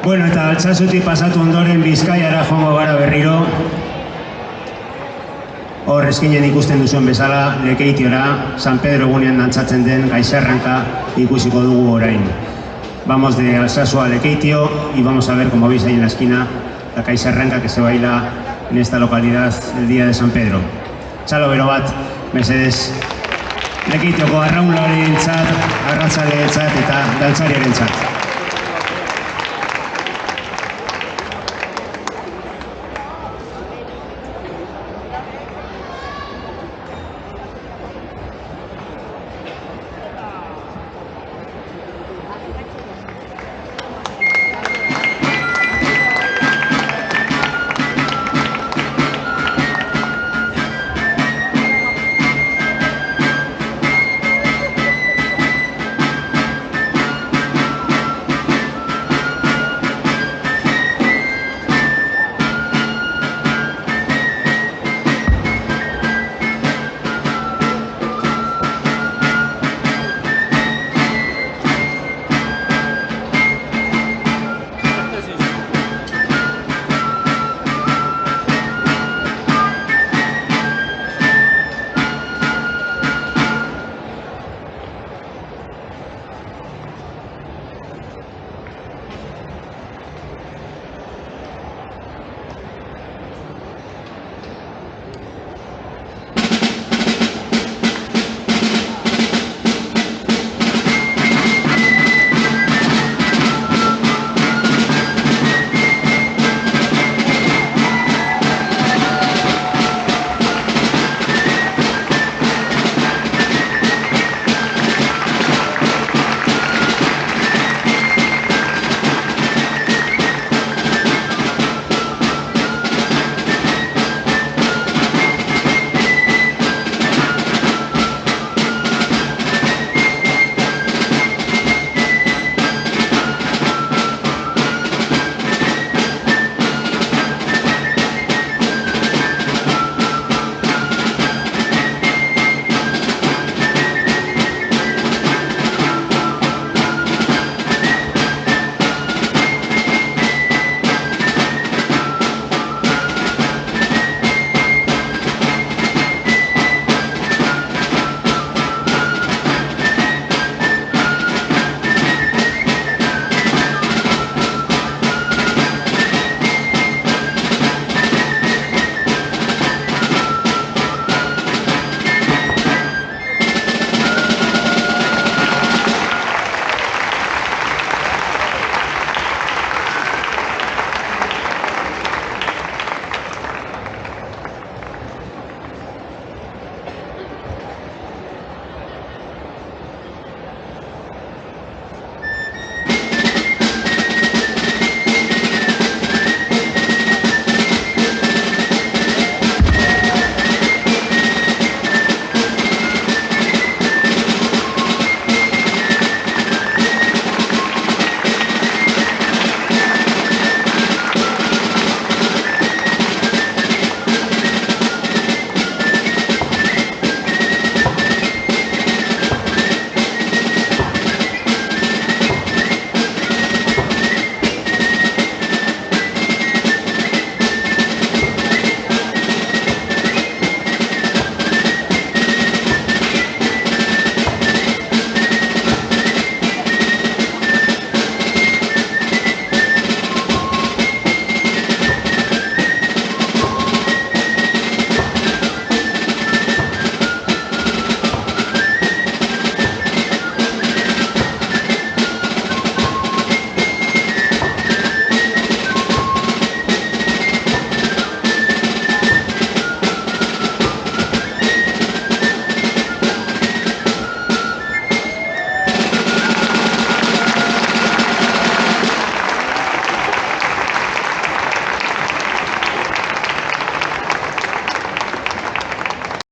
Bueno, eta Altsasutik pasatu ondoren Bizkaiara joango gara berriro. Hor eskinen ikusten duzuen bezala, Lekeitiora, San Pedro egunean dantzatzen den Gaizarranka ikusiko dugu orain. Vamos de Altsasua a Lekeitio y vamos a ver, como veis ahí en la esquina, la Gaizarranka que se baila en esta localidad el día de San Pedro. Txalo bero bat, mesedez, Lekeitioko arraunlarentzat, arratsaleentzat eta dantzariarentzat.